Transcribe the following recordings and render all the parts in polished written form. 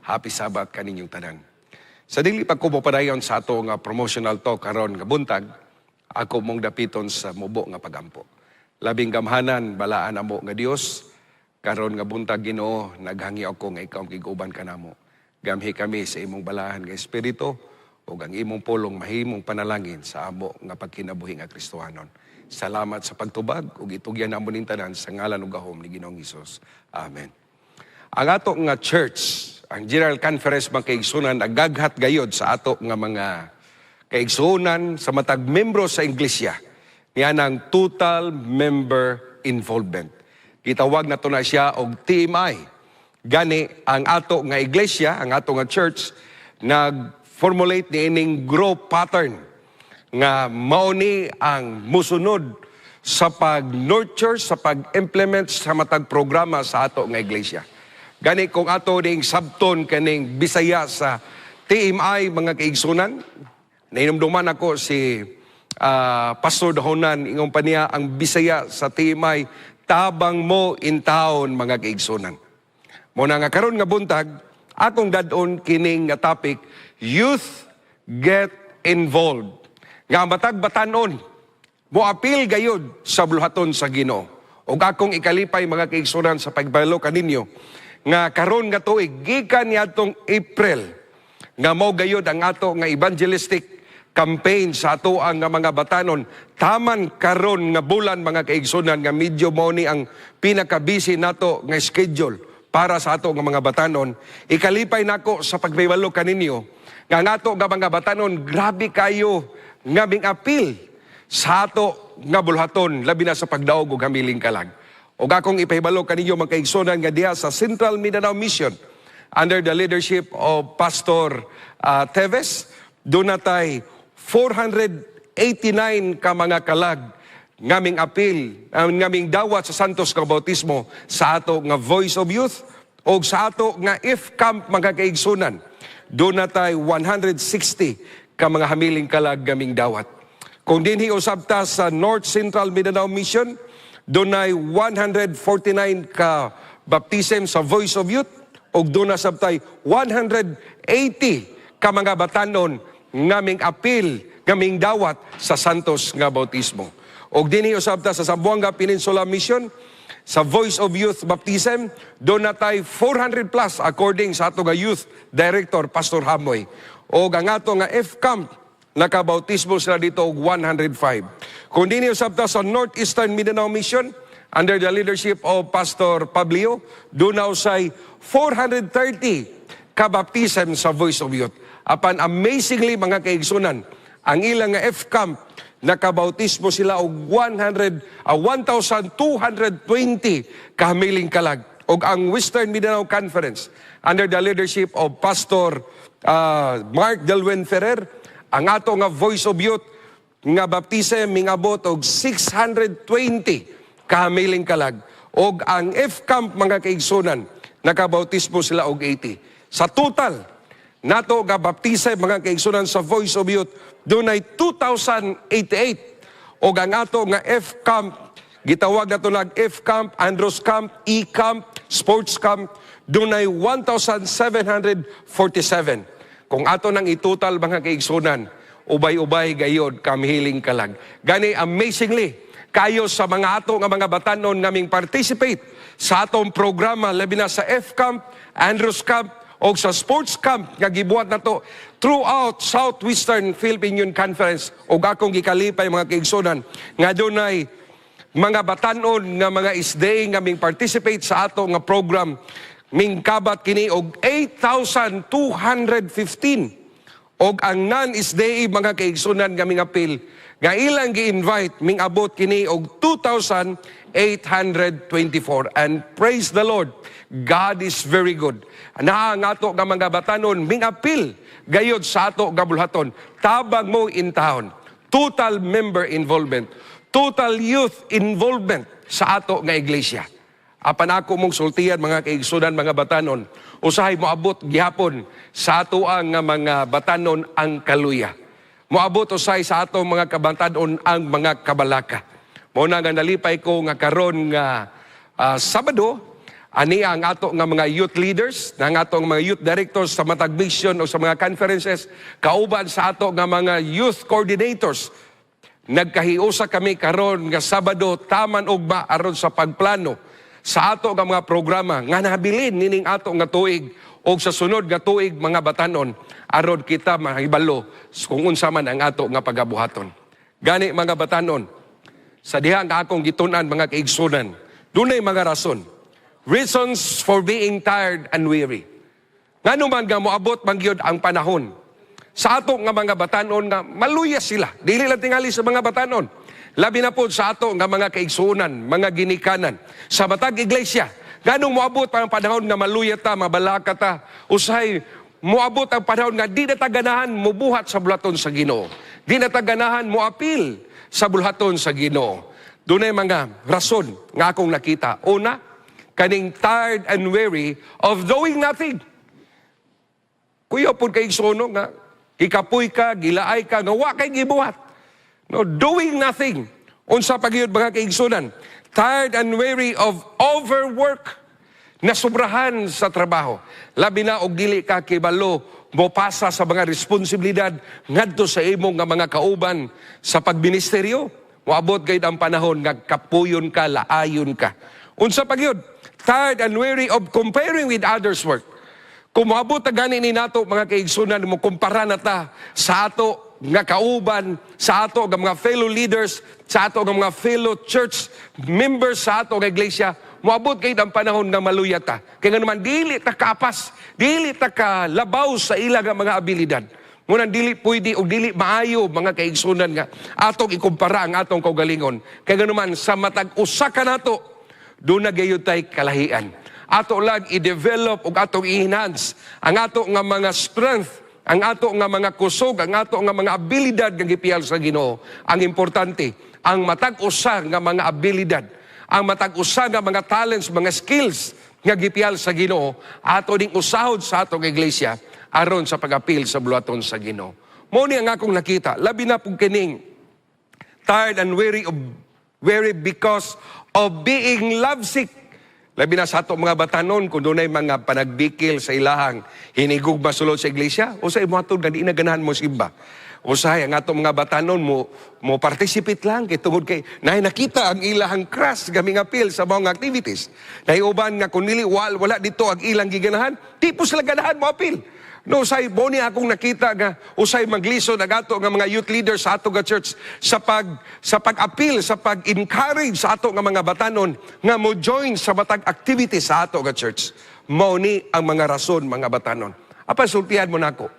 Happy Sabbath kaninyong tanan. Sa dili pa ko mopadayon sa ato nga promotional talk karon nga buntag, ako mong dapiton sa mubo nga pagampo. Labing gamhanan balaan amo nga Dios karon nga buntag Ginoo naghangi ako nga ikaw kiguban kanamo. Gamhi kami sa imong balahan nga espiritu ug ang imong pulong mahimong panalangin sa amo nga pagkinabuhi nga Kristohanon. Salamat sa pagtubag ug itugyan namo ning tanan sa ngalan ug gahom ni Ginoong Hesus. Amen. Ang ato nga church, ang General Conference mga kaigsunan, nagaghat gayod sa ato nga mga kaigsunan sa matag membro sa Iglesia. Yan ang Total Member Involvement. Gitawag na to na siya og TMI. Gani ang ato nga iglesia, ang ato nga church, nag-formulate ni ining growth pattern nga mauni ang musunod sa pag-nurture, sa pag-implement sa matag programa sa ato nga iglesia. Gani kung ato ding sabton kaning Bisaya sa TMI mga kaigsunan, nainumduman ako si Pastor Dahonan, ingong paniya ang Bisaya sa TMI, tabang mo in town mga kaigsunan. Muna nga karon nga buntag, akong dadon kining nga topic, Youth Get Involved. Nga matag-batanon, moapil gayod sa buluhaton sa Ginoo. O akong ikalipay mga kaigsunan sa pagbalo kaninyo, nga karon nga tuig, gikan niadtong April, nga mao gayod ang ato nga evangelistic campaign sa ato ang nga mga batanon, taman karon nga bulan mga kaigsunan nga medyo mao ni ang pinaka-busy nato nga schedule para sa ato nga mga batanon. Ikalipay nako sa pagbabalo kaninyo, nga ato nga mga batanon, grabe kayo nga ming apil sa ato nga bulhaton, labi na sa pagdaog ug hamiling kalag. O akong ipahibalo kaninyo mga kaigsunan nga diha sa Central Mindanao Mission under the leadership of Pastor Teves, doon natay 489 ka mga kalag ngaming apil, ngaming dawat sa Santos nga bautismo sa ato nga Voice of Youth o sa ato nga If Camp mga kaigsunan. Doon natay 160 ka mga hamiling kalag ngaming dawat. Kung dinhi usab ta sa North Central Mindanao Mission, doon ay 149 ka baptism sa Voice of Youth o doon na sabtay 180 ka mga batanon ngaming apil, ngaming dawat sa Santos nga bautismo. O dinhi usab ta sa Zamboanga Peninsula Mission, sa Voice of Youth Baptism, doon na tayo 400 plus according sa ato nga Youth Director, Pastor Hamoy. O ang ato nga F-Camp, nakabautismo sila dito og 105. Kung dinhi usab ta sa Northeastern Mindanao Mission, under the leadership of Pastor Pablio, doon na usay 430 kabaptism sa Voice of Youth. Apan amazingly mga kaigsunan, ang ilang nga F-Camp, nakabautismo sila og 1,220 kahamiling kalag. O ang Western Mindanao Conference, under the leadership of Pastor Mark Delwen Ferrer, ang ato nga Voice of Youth, nga baptism, mingabot og 620 kahamiling kalag. O ang F-Camp mga kaigsunan, nakabautismo sila og 80. Sa total, nato nga baptism mga kaigsunan sa Voice of Youth, doon ay 2,088. O ang ato nga F-Camp, gitawag na ito nag F-Camp, Andros Camp, E-Camp, Sports Camp, doon ay 1,747. Kung ato nang itutal mga kaigsunan, ubay-ubay gayod kamihiling kalag. Gani amazingly, kayo sa mga ato nga mga batanon naming participate sa atong programa, labi na sa F-Camp, Andros Camp, o sa Sports Camp nga gibuhat na to throughout Southwestern Philippine Union Conference. O akong gikalipay mga kaigsunan, nga doon ay mga batanon nga mga isday nga ming participate sa ato nga program, ming kabat kini og 8,215. Og ang non-isday mga kaigsunan nga ming apil, nga ilang gi-invite, ming abot kini og 2,824. And praise the Lord, God is very good. Na nga ato nga mga batanon, ming apil, gayod sa ato nga bulhaton, tabang mo in town. Total member involvement, total youth involvement sa ato nga iglesia. Apan ako mong sultihan mga kaigsunan, mga batanon, usahay moabot gihapon sa ato ang mga batanon ang kaluya. Moabot usay sa ato mga kabatanon ang mga kabalaka. Muna nga nalipay ko nga karon nga Sabado, Ani ang ato nga mga youth leaders, ang ato nga mga youth directors sa matag mission o sa mga conferences, kauban sa ato nga mga youth coordinators. Nagkahiusa kami karon nga Sabado taman ugma aron sa pagplano sa ato nga mga programa nga nabilin nining ato nga tuig o sa sunod nga tuig mga batanon aron kita mahibalo kung unsa man ang ato nga pagabuhaton. Gani mga batanon, sa diha nga akong gitun-an mga kaigsunan, dunay mga rason. Reasons for being tired and weary. Ngano man nga moabot man gyud ang panahon sa ato nga mga batanon nga maluya sila. Dili lang tingali sa mga batanon. Labi na po sa ato nga mga kaigsunan, mga ginikanan sa matag iglesia. Ngano moabot ang panahon nga maluya ta, mabalaka ta, usahay moabot ang panahon nga di na taganahan mubuhat sa bulaton sa Ginoo. Di na taganahan moapil sa bulaton sa Ginoo. Dunay mga rason nga akong nakita. Una, kaning tired and weary of doing nothing. Kuya po kay igsono nga, ikapoy ka, gilaay ka, nga wa kay gibuhat. No, doing nothing. Unsa pagyud mga kaigsunan? Tired and weary of overwork. Nasubrahan sa trabaho. Labi na og dili ka kibalo mo pasa sa mga responsibilidad ngadto sa imong nga mga kauban sa pagministeryo. Moabot gayud ang panahon nga kapuyon ka, laayon ka. Unsa pagyud? Tired and weary of comparing with others' work. Kung moabot gani ni nato mga kaigsunan mo kumpara na ta sa ato nga kauban, sa ato nga mga fellow leaders, sa ato nga mga fellow church members sa ato nga iglesia, moabot kay ang panahon nga maluya ta. Kaya nga naman dili ta kapas, dili ta kalabaw sa ila nga mga abilidad. Muna dili pwede o dili maayo mga kaigsunan nga atong ikumpara ang atong kaugalingon. Kaya nga naman sa matag usa ka nato doon na gayon tayo kalahian. Ato lang i-develop o atong i-enhance ang ato nga mga strength, ang ato nga mga kusog, ang ato nga mga abilidad nga gipiyal sa Ginoo. Ang importante, ang matag-usa nga mga abilidad, ang matag-usa nga mga talents, mga skills nga gipiyal sa Ginoo, ato ding usahod sa atong iglesia aron sa pag-apil sa bulaton sa Ginoo. Mao ni ang akong nakita, labi na pug kining tired and weary because of being lovesick. Labi na sa ato mga batanon, kung doon ay mga panagbikil sa ilahang hinigog masulod sa iglesia, o sa imuhatod nga di na ganahan mo simba. O sa ang ato mga batanon mo participate lang, kay tungod kay nakita ang ilahang crush gaming apil sa mga activities. Naiuban nga kung nili wala dito ang ilang giganahan, di po sila ganahan mo apil. No, usay boni akong nakita nga usay maglison ang ato nga mga youth leaders sa ato nga church sa pag-appeal, sa pag-encourage sa ato nga mga batanon nga mo join sa matag activity sa ato nga church. Mao ni ang mga rason mga batanon. Apa sultihan mo nako.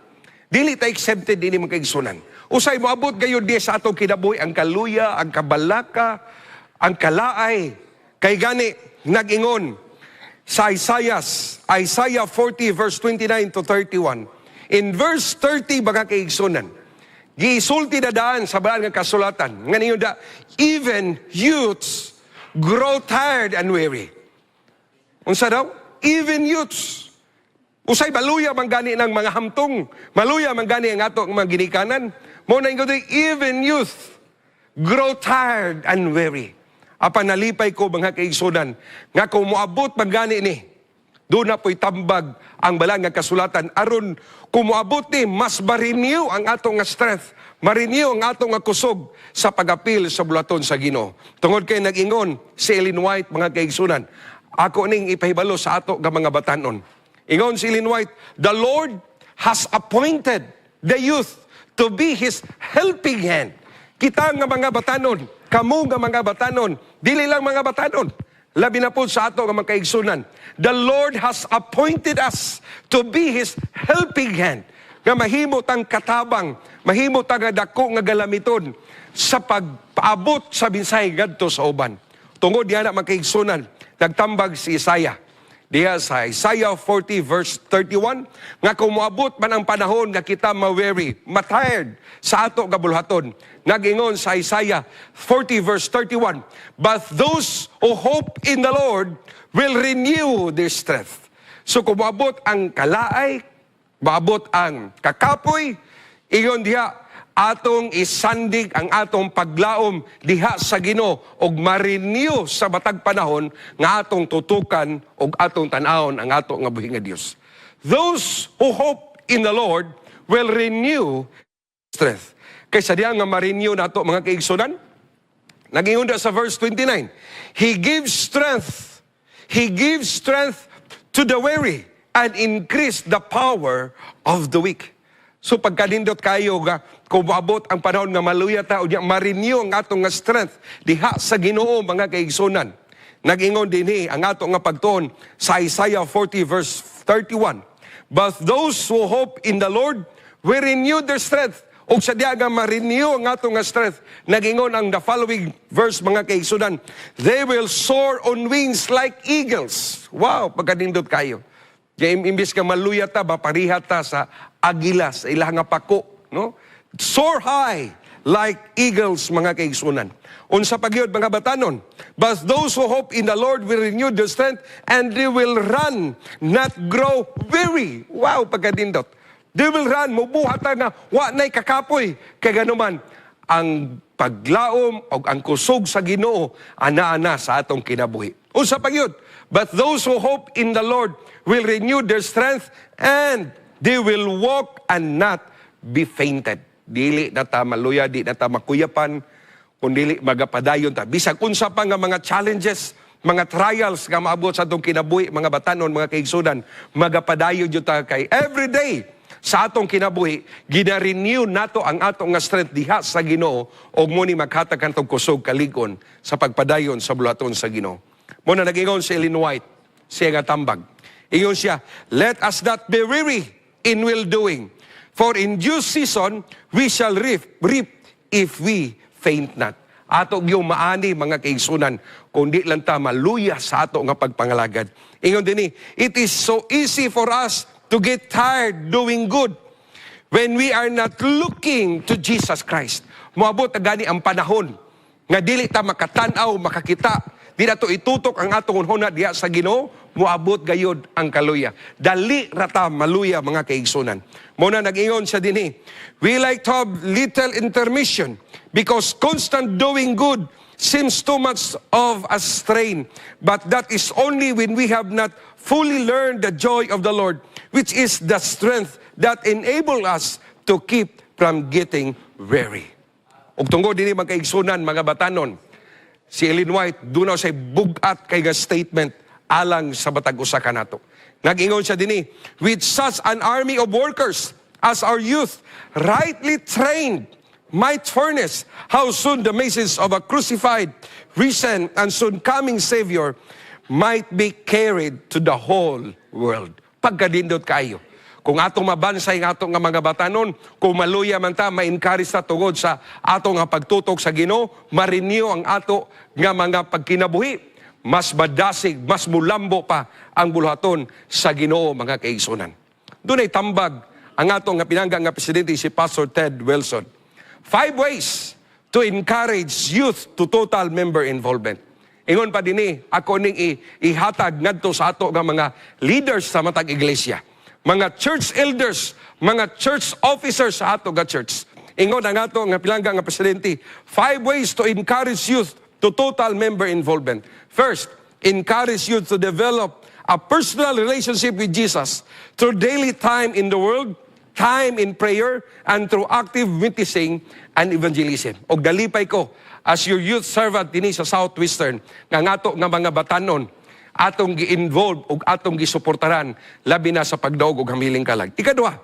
Dili ta exempted dinhi mga kaigsunan. Usay moabot gayud di sa ato kinabuhi ang kaluya, ang kabalaka, ang kalaay. Kay gani nag-ingon sa Isaiah 40 verse 29 to 31. In verse 30 mga kaigsunan, gisulti na daan sa balang nga kasulatan. Nga niyo da, even youths grow tired and weary. Unsa daw? Even youths. Usay maluya man gani ng mga hamtong, maluya man gani ang ato mga ginikanan. Mo na ingon even youth grow tired and weary. Apan nalipay ko mga kaigsunan nga kung moabot magani ni doon na po'y tambag ang balang nga kasulatan aron kung moabot ni mas ma-renew ang atong nga strength, ma-renew ang atong nga kusog sa pag-apil sa bulaton sa Ginoo. Tungod kay nag-ingon si Ellen White mga kaigsunan, ako ning ipahibalo sa ato nga mga batanon. Ingon si Ellen White, the Lord has appointed the youth to be His helping hand. Kita nga mga batanon, kamo nga mga batanon, dili lang mga batanon, labi na po sa ato nga mga kaigsunan. The Lord has appointed us to be His helping hand. Nga mahimot ang katabang, mahimot ang dako nga galamiton sa pagpaabot sa binsay ngadto sa uban. Tungod diha na mga kaigsunan, nagtambag si Isaiah. Diha sa Isaiah 40 verse 31, nga kung moabot man ang panahon nga kita ma-weary, ma-tired sa ato nga bulhaton. Nag-ingon sa Isaiah 40 verse 31, but those who hope in the Lord will renew their strength. So kung moabot ang kalaay, moabot ang kakapoy, iyon diha atong isandig ang atong paglaom diha sa Ginoo og ma-renew sa matag panahon nga atong tutukan og atong tan-awon ang ato nga buhi nga Dios. Those who hope in the Lord will renew strength. Kaysa diya nga ma-renew nato mga kaigsunan, nag-ingon sa verse 29, He gives strength to the weary and increase the power of the weak. So pagkanindot kayo nga, kung maabot ang panahon nga maluya ta, o ma-renew ang atong nga strength, diha sa Ginoo mga kaigsunan. Nag-ingon din ang atong nga pagtuon sa Isaiah 40 verse 31. But those who hope in the Lord will renew their strength. O sa diya nga ma-renew ang atong nga strength, nag-ingon ang the following verse mga kaigsunan, they will soar on wings like eagles. Wow, pagkanindot kayo. Imbis ka maluya ta, bapariha ta sa agila, sa ilang nga pako. No? Soar high like eagles, mga kaigsunan. Unsa pagyod mga batanon. But those who hope in the Lord will renew their strength and they will run, not grow weary. Wow, pagkanindot. They will run, mubuhat nga, wa na'y kakapoy. Kaya ganuman, ang paglaom o ang kusog sa Ginoo, ana-ana sa atong kinabuhi. Unsa pagyod. But those who hope in the Lord will renew their strength and they will walk and not be fainted. Dili na ta maluya, di na ta makuyapan, kundi magapadayon ta. Bisag unsa pa nga mga challenges, mga trials nga maabot sa atong kinabuhi, mga batanon, mga kaigsunan, magapadayon yun ta kay every day sa atong kinabuhi, gina-renew nato ang atong nga strength diha sa Ginoo o muni maghatag kantong kusog kaligon sa pagpadayon sa bulaton sa Ginoo. Muna nag-ingon si Ellen White, siya nga tambag. Ingon siya, let us not be weary in well-doing, for in due season we shall reap if we faint not. Ato yung maani mga kaigsunan, kundi lang ta maluya sa ato nga pagpangalagad. Ingon din it is so easy for us to get tired doing good when we are not looking to Jesus Christ. Moabot na gani ang panahon nga dili ta makatanaw, makakita, di na to itutok ang atong unhona diha sa Ginoo, moabot gayod ang kaluya. Dali rata maluya mga kaigsunan. Muna nag-ingon siya dinhi, we like to have little intermission because constant doing good seems too much of a strain. But that is only when we have not fully learned the joy of the Lord, which is the strength that enable us to keep from getting weary. Ug tungod dinhi mga kaigsunan, mga batanon, si Ellen White dunaw say bugat kay nga statement alang sa batag usa kanato. Nag-ingon siya dinhi, with such an army of workers as our youth, rightly trained, might furnace how soon the message of a crucified, risen, and soon coming Savior might be carried to the whole world. Pagkadindot kayo. Kung atong mabansay ng atong nga mga batanon, kung maluya man ta, ma-encourage ta tungod sa atong nga pagtutok sa Ginoo, ma-renew ang ato nga mga pagkinabuhi, mas madasig, mas mulambo pa ang buluhaton sa Ginoo mga kaigsunan. Doon ay tambag ang atong nga pinangga nga presidente si Pastor Ted Wilson. 5 ways to encourage youth to total member involvement. Ingon pa din ako ning ihatag ngadto sa ato nga mga leaders sa matag iglesia, mga church elders, mga church officers sa ato nga church. Ingon ang ato nga pilangga nga presidente, 5 ways to encourage youth to total member involvement. First, encourage youth to develop a personal relationship with Jesus through daily time in the Word, time in prayer, and through active witnessing and evangelism. Og dalipay ko, as your youth servant dinhi sa Southwestern, nga ngato nga mga batanon, atong gi-involve og atong gisuportaran, labi na sa pagdaog og hamiling kalag. Ikaduha,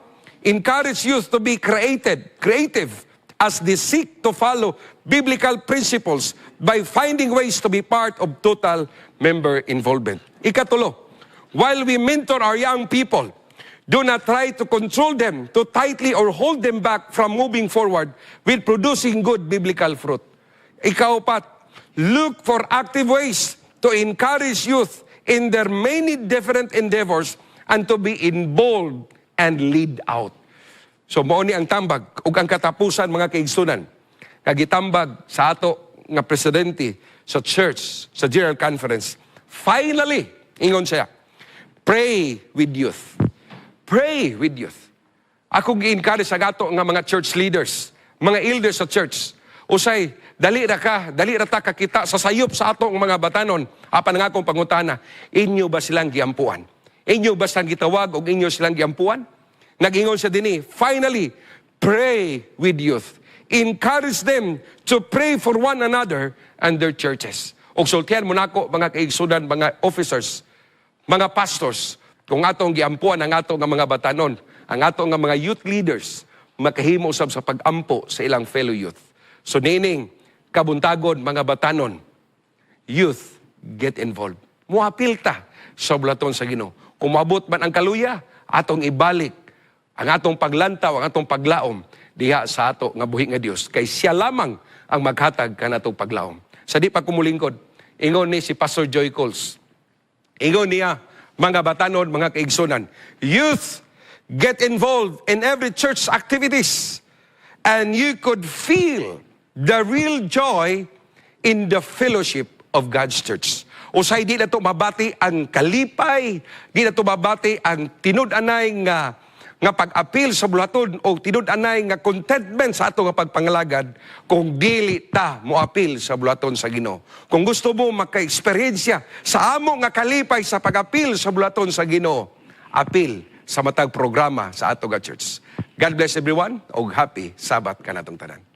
encourage youth to be creative as they seek to follow biblical principles by finding ways to be part of total member involvement. Ikatulo, while we mentor our young people, do not try to control them too tightly or hold them back from moving forward with producing good biblical fruit. Ikaapat, look for active ways to encourage youth in their many different endeavors and to be involved and lead out. So mao ni ang tambag ug ang katapusan mga kaigsunan. Kagitambag sa ato nga presidente sa church, sa General Conference. Finally, ingon siya, pray with youth. Pray with youth. Ako gi-encourage sa gato nga mga church leaders, mga elders sa church, usay, dali ra ta kakita sa sayop sa atong mga batanon, apan nga akong pangutana, inyo ba silang giampuan? Inyo ba silang gitawag o inyo silang giampuan? Nag-ingon siya dinhi, finally, pray with youth. Encourage them to pray for one another and their churches. Og sultihan mo nako mga kaigsunan, mga officers, mga pastors, kung atong giampuan ang atong nga mga batanon, ang atong nga mga youth leaders, makahimo usab sa pag-ampo sa ilang fellow youth. So nining kabuntagon mga batanon, youth, get involved. Muapil ta sa bulaton sa Ginoo. Kung maabot man ang kaluya, atong ibalik ang atong paglantaw, ang atong paglaom diha sa ato nga buhi nga Dios, kay siya lamang ang maghatag kanatong paglaom. Sa di pa kumulingkod, ingon ni si Pastor Joy Coles. Ingon niya, mga batanon, mga kaigsunan, youth, get involved in every church activities, and you could feel the real joy in the fellowship of God's church. Usay di na to mabati ang kalipay, di na to mabati ang tinud-anay nga pag-apil sa bulaton o tinud-anay nga contentment sa ato nga pagpangalagad kung dili ta moapil sa bulaton sa Ginoo. Kung gusto mo maka-eksperyensya sa amo nga kalipay sa pag-apil sa bulaton sa Ginoo, apil sa matag programa sa ato nga church. God bless everyone, og happy Sabbath kanatong tanan.